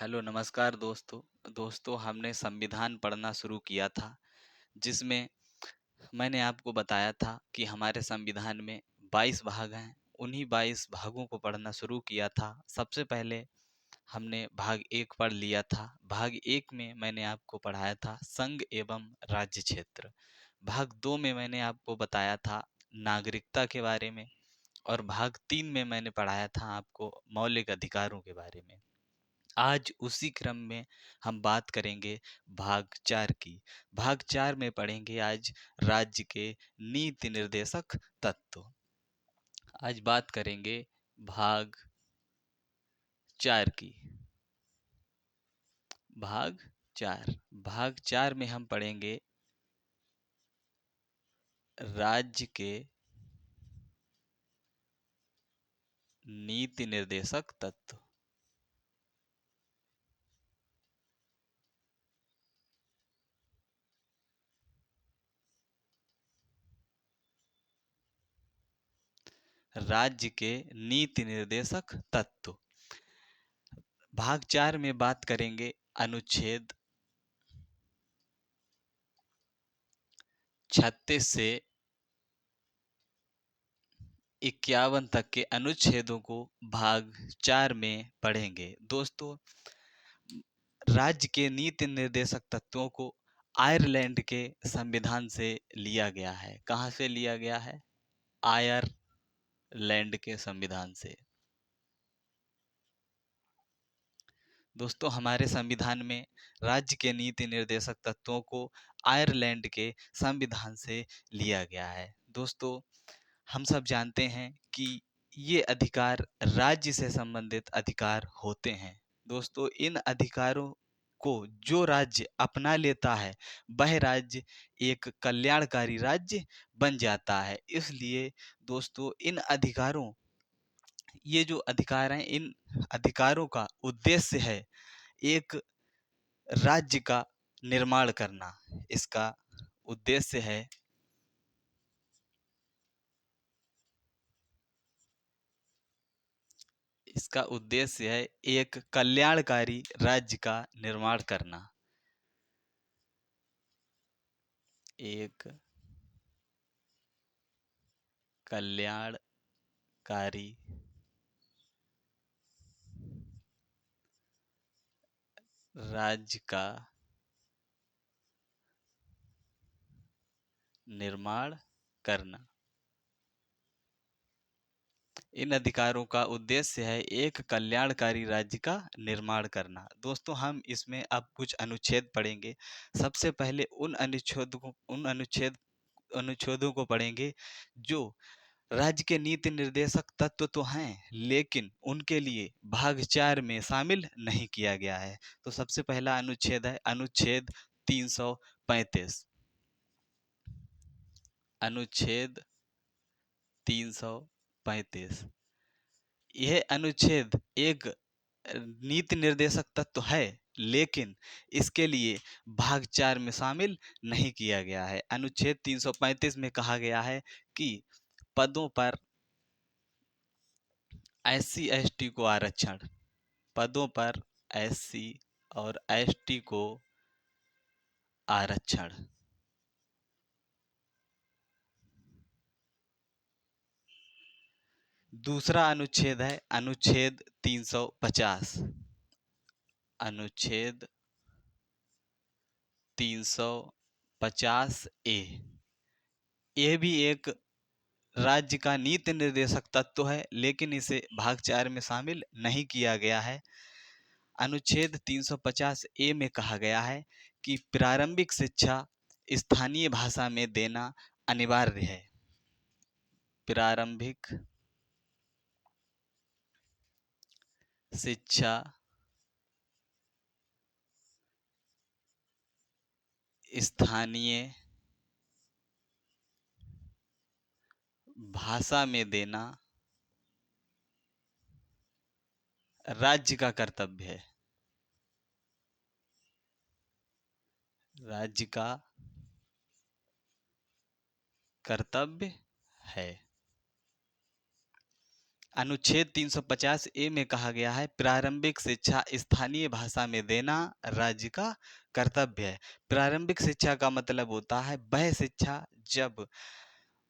Hello नमस्कार दोस्तों। दोस्तों हमने संविधान पढ़ना शुरू किया था, जिसमें मैंने आपको बताया था कि हमारे संविधान में 22 भाग हैं। उन्हीं 22 भागों को पढ़ना शुरू किया था। सबसे पहले हमने भाग एक पढ़ लिया था। भाग एक में मैंने आपको पढ़ाया था संघ एवं राज्य क्षेत्र। भाग दो में मैंने आपको बताया था नागरिकता के बारे में, और भाग तीन में मैंने पढ़ाया था आपको मौलिक अधिकारों के बारे में। आज उसी क्रम में हम बात करेंगे भाग चार की। भाग चार में पढ़ेंगे आज राज्य के नीति निर्देशक तत्व। आज बात करेंगे भाग चार की। भाग चार में हम पढ़ेंगे राज्य के नीति निर्देशक तत्व। राज्य के नीति निर्देशक तत्व। भाग चार में बात करेंगे अनुच्छेद 36 से 51 तक के अनुच्छेदों को भाग चार में पढ़ेंगे। दोस्तों, राज्य के नीति निर्देशक तत्वों को आयरलैंड के संविधान से लिया गया है। कहाँ से लिया गया है? आयरलैंड के संविधान से। दोस्तों, हमारे संविधान में राज्य के नीति निर्देशक तत्वों को आयरलैंड के संविधान से लिया गया है। दोस्तों, हम सब जानते हैं कि ये अधिकार राज्य से संबंधित अधिकार होते हैं। दोस्तों, इन अधिकारों को जो राज्य अपना लेता है, वह राज्य एक कल्याणकारी राज्य बन जाता है। इसलिए दोस्तों, ये जो अधिकार हैं, इन अधिकारों का उद्देश्य है एक राज्य का निर्माण करना। इसका उद्देश्य है एक कल्याणकारी राज्य का निर्माण करना। एक कल्याणकारी राज्य का निर्माण करना। इन अधिकारों का उद्देश्य है एक कल्याणकारी राज्य का निर्माण करना। दोस्तों, हम इसमें अब कुछ अनुच्छेद पढ़ेंगे। सबसे पहले उन अनुच्छेदों को पढ़ेंगे जो राज्य के नीति निर्देशक तत्व तो हैं, लेकिन उनके लिए भाग चार में शामिल नहीं किया गया है। तो सबसे पहला अनुच्छेद है अनुच्छेद 335। अनुच्छेद 335। यह अनुच्छेद एक नीति निर्देशक तत्व है, लेकिन इसके लिए भाग चार में शामिल नहीं किया गया है। अनुच्छेद 335 में कहा गया है कि पदों पर एससी एसटी को आरक्षण। पदों पर एससी और एसटी को आरक्षण। दूसरा अनुच्छेद है अनुच्छेद 350। अनुच्छेद 350 ए। यह भी एक राज्य का नीति निर्देशक तत्व है, लेकिन इसे भाग चार में शामिल नहीं किया गया है। अनुच्छेद 350 ए में कहा गया है कि प्रारंभिक शिक्षा स्थानीय भाषा में देना अनिवार्य है। प्रारंभिक शिक्षा स्थानीय भाषा में देना राज्य का कर्तव्य है। राज्य का कर्तव्य है। अनुच्छेद 350 ए में कहा गया है प्रारंभिक शिक्षा स्थानीय भाषा में देना राज्य का कर्तव्य है। प्रारंभिक शिक्षा का मतलब होता है वह शिक्षा जब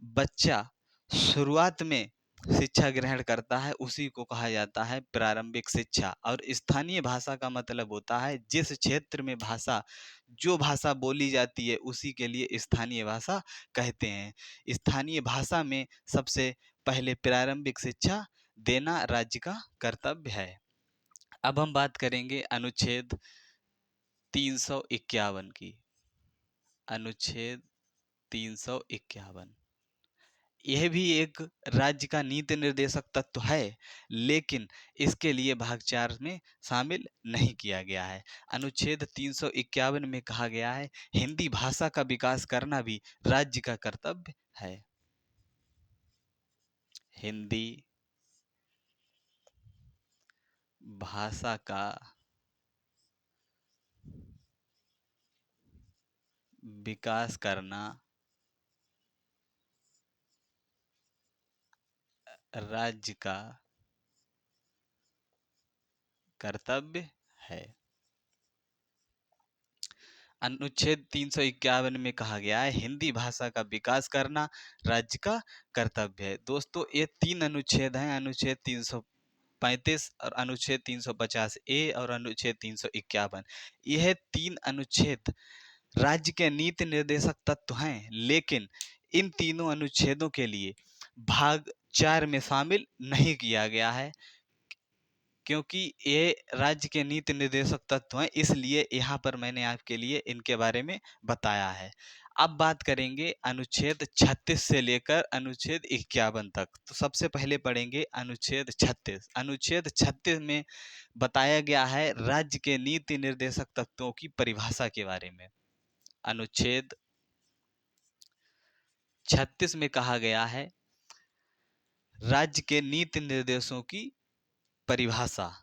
बच्चा शुरुआत में शिक्षा ग्रहण करता है, उसी को कहा जाता है प्रारंभिक शिक्षा। और स्थानीय भाषा का मतलब होता है जिस क्षेत्र में भाषा जो भाषा बोली जाती है उसी के लिए स्थानीय भाषा कहते हैं। स्थानीय भाषा में सबसे पहले प्रारंभिक शिक्षा देना राज्य का कर्तव्य है। अब हम बात करेंगे अनुच्छेद 351 की। अनुच्छेद 351 यह भी एक राज्य का नीति निर्देशक तत्व है, लेकिन इसके लिए भाग 4 में शामिल नहीं किया गया है। अनुच्छेद 351 में कहा गया है हिंदी भाषा का विकास करना भी राज्य का कर्तव्य है। हिंदी भाषा का विकास करना राज्य का कर्तव्य है। अनुच्छेद 351 में कहा गया है हिंदी भाषा का विकास करना राज्य का कर्तव्य है। दोस्तों ये 3 अनुच्छेद हैं, अनुच्छेद 335 और अनुच्छेद 350 ए और अनुच्छेद 351। यह 3 अनुच्छेद राज्य के नीति निर्देशक तत्व हैं, लेकिन इन तीनों अनुच्छेदों के लिए भाग 4 में शामिल नहीं किया गया है, क्योंकि ये राज्य के नीति निर्देशक तत्व हैं, इसलिए यहाँ पर मैंने आपके लिए इनके बारे में बताया है। अब बात करेंगे अनुच्छेद 36 से लेकर अनुच्छेद 51 तक। तो सबसे पहले पढ़ेंगे अनुच्छेद 36। अनुच्छेद 36 में बताया गया है राज्य के नीति निर्देशक तत्वों की परिभाषा के बारे में। अनुच्छेद 36 में कहा गया है राज्य के नीति निर्देशों की परिभाषा।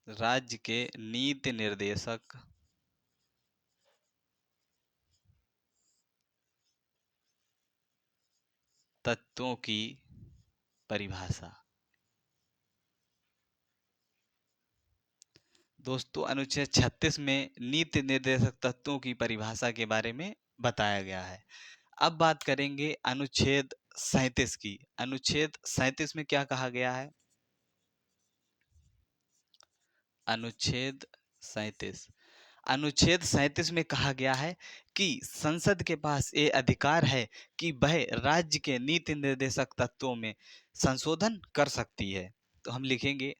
राज्य के नीति निर्देशक तत्वों की परिभाषा। दोस्तों अनुच्छेद 36 में नीति निर्देशक तत्वों की परिभाषा के बारे में बताया गया है। अब बात करेंगे अनुच्छेद 37 की। अनुच्छेद 37 में क्या कहा गया है? अनुच्छेद 37 अनुच्छेद 37 में कहा गया है कि संसद के पास ये अधिकार है कि वह राज्य के नीति निर्देशक तत्वों में संशोधन कर सकती है। तो हम लिखेंगे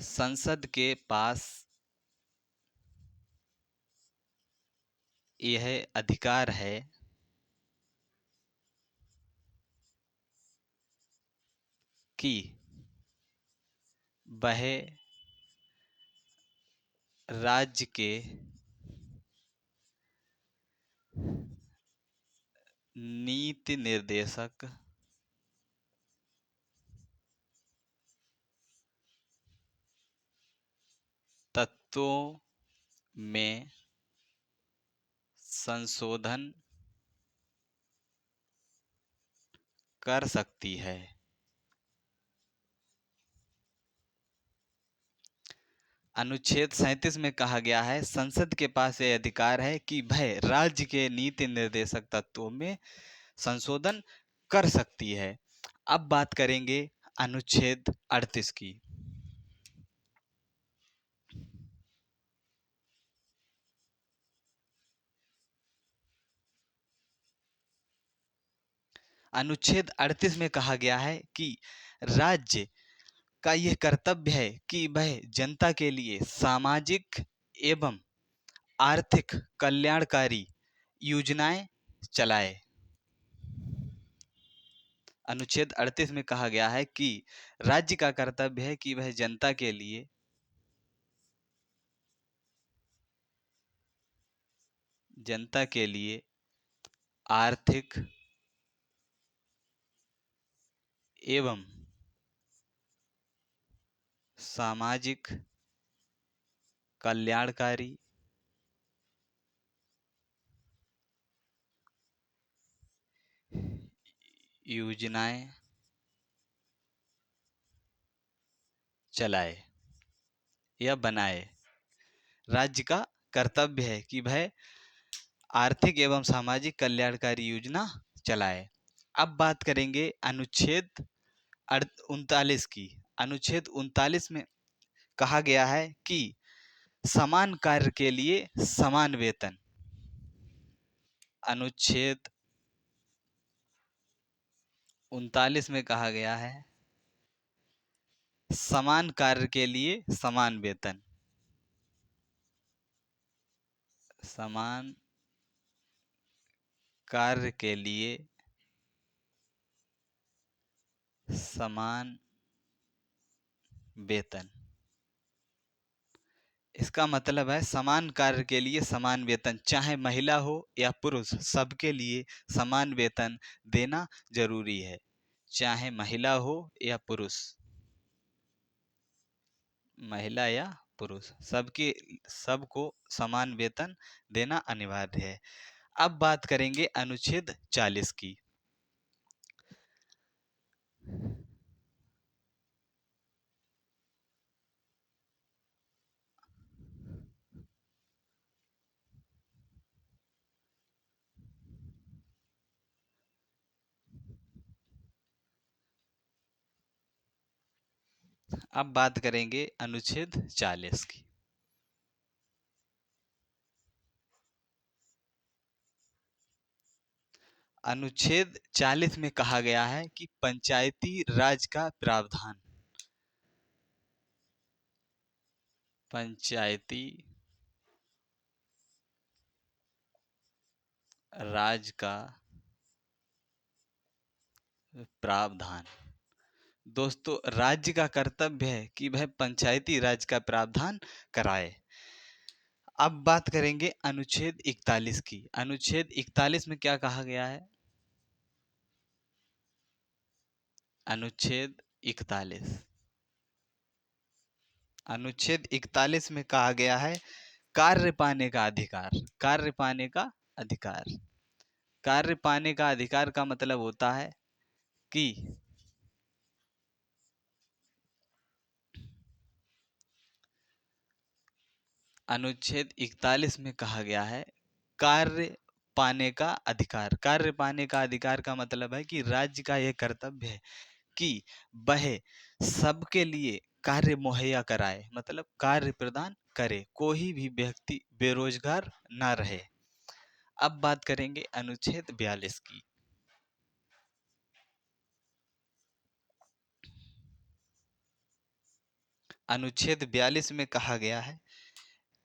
संसद के पास यह अधिकार है कि वह राज्य के नीति निर्देशक तत्वों में संशोधन कर सकती है। अनुच्छेद 37 में कहा गया है संसद के पास यह अधिकार है कि वह राज्य के नीति निर्देशक तत्वों में संशोधन कर सकती है। अब बात करेंगे अनुच्छेद 38 की। अनुच्छेद 38 में कहा गया है कि राज्य का यह कर्तव्य है कि वह जनता के लिए सामाजिक एवं आर्थिक कल्याणकारी योजनाएं चलाए। अनुच्छेद 38 में कहा गया है कि राज्य का कर्तव्य है कि वह जनता के लिए आर्थिक एवं सामाजिक कल्याणकारी योजनाएं चलाए या बनाए। राज्य का कर्तव्य है कि वह आर्थिक एवं सामाजिक कल्याणकारी योजना चलाए। अब बात करेंगे अनुच्छेद 39 की। अनुच्छेद 39 में कहा गया है कि समान कार्य के लिए समान वेतन। अनुच्छेद 39 में कहा गया है समान कार्य के लिए समान वेतन। समान कार्य के लिए समान वेतन। इसका मतलब है समान कार्य के लिए समान वेतन, चाहे महिला हो या पुरुष, सबके लिए समान वेतन देना जरूरी है। चाहे महिला हो या पुरुष, महिला या पुरुष, सबको समान वेतन देना अनिवार्य है। अब बात करेंगे अनुच्छेद 40 की। अब बात करेंगे अनुच्छेद 40 की। अनुच्छेद 40 में कहा गया है कि पंचायती राज का प्रावधान। पंचायती राज का प्रावधान। दोस्तों, राज्य का कर्तव्य है कि वह पंचायती राज का प्रावधान कराए। अब बात करेंगे अनुच्छेद 41 की। अनुच्छेद 41 में क्या कहा गया है? अनुच्छेद 41, अनुच्छेद 41 में कहा गया है कार्य पाने का अधिकार। कार्य पाने का अधिकार। कार्य पाने का अधिकार का मतलब होता है कि अनुच्छेद 41 में कहा गया है कार्य पाने का अधिकार। कार्य पाने का अधिकार का मतलब है कि राज्य का यह कर्तव्य है कि वह सबके लिए कार्य मुहैया कराए, मतलब कार्य प्रदान करे, कोई भी व्यक्ति बेरोजगार ना रहे। अब बात करेंगे अनुच्छेद 42 की। अनुच्छेद 42 में कहा गया है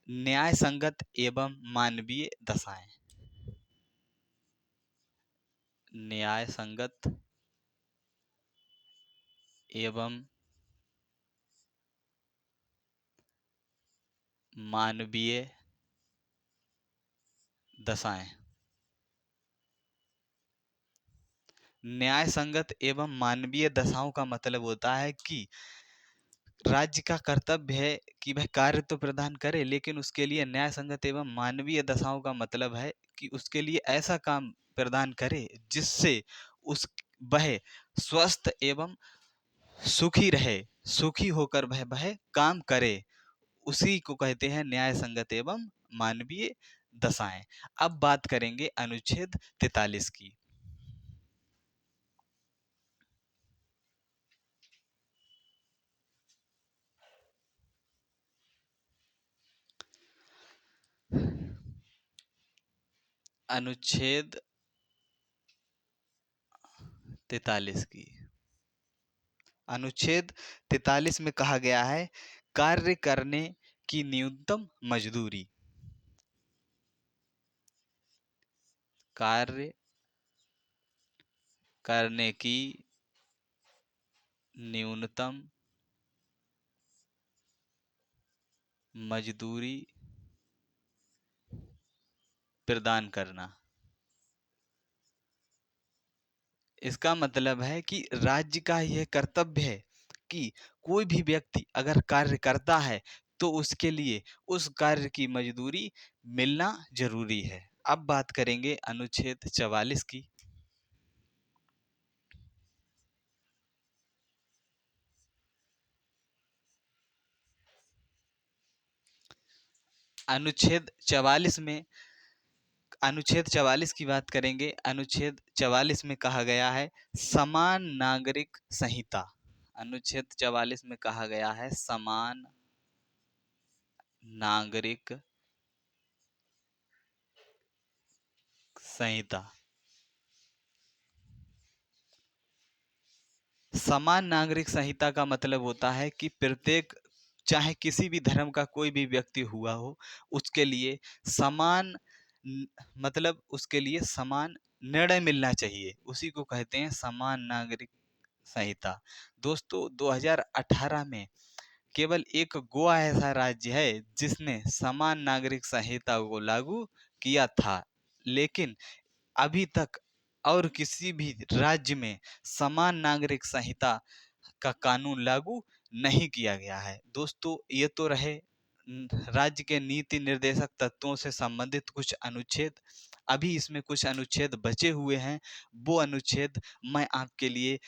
न्याय संगत एवं मानवीय दशाएं। न्याय संगत एवं मानवीय दशाएं। न्याय संगत एवं मानवीय दशाओं का मतलब होता है कि राज्य का कर्तव्य है कि वह कार्य तो प्रदान करे, लेकिन उसके लिए न्याय संगत एवं मानवीय दशाओं का मतलब है कि उसके लिए ऐसा काम प्रदान करे जिससे उस वह स्वस्थ एवं सुखी रहे, सुखी होकर वह काम करे। उसी को कहते हैं न्याय संगत एवं मानवीय दशाएं। अब बात करेंगे अनुच्छेद 43 की। अनुच्छेद 43 की। अनुच्छेद 43 में कहा गया है कार्य करने की न्यूनतम मजदूरी। कार्य करने की न्यूनतम मजदूरी प्रदान करना। इसका मतलब है कि राज्य का यह कर्तव्य है कि कोई भी व्यक्ति अगर कार्य करता है तो उसके लिए उस कार्य की मजदूरी मिलना जरूरी है। अब बात करेंगे अनुच्छेद 44 की। अनुच्छेद 44 में अनुच्छेद 44 की बात करेंगे। अनुच्छेद 44 में कहा गया है समान नागरिक संहिता। अनुच्छेद 44 में कहा गया है समान नागरिक संहिता। समान नागरिक संहिता का मतलब होता है कि प्रत्येक, चाहे किसी भी धर्म का कोई भी व्यक्ति हुआ हो, उसके लिए समान मतलब उसके लिए समान निर्णय मिलना चाहिए, उसी को कहते हैं समान नागरिक संहिता। दोस्तों 2018 में केवल एक गोवा ऐसा राज्य है जिसने समान नागरिक संहिता को लागू किया था, लेकिन अभी तक और किसी भी राज्य में समान नागरिक संहिता का कानून लागू नहीं किया गया है। दोस्तों ये तो रहे राज्य के नीति निर्देशक तत्वों से संबंधित कुछ अनुच्छेद। अभी इसमें कुछ अनुच्छेद बचे हुए हैं, वो अनुच्छेद मैं आपके लिए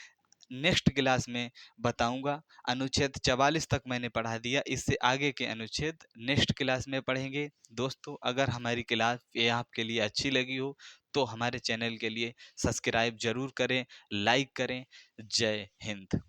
नेक्स्ट क्लास में बताऊंगा। अनुच्छेद 44 तक मैंने पढ़ा दिया, इससे आगे के अनुच्छेद नेक्स्ट क्लास में पढ़ेंगे। दोस्तों अगर हमारी क्लास ये आपके लिए अच्छी लगी हो तो हमारे चैनल के लिए सब्सक्राइब जरूर करें, लाइक करें। जय हिंद।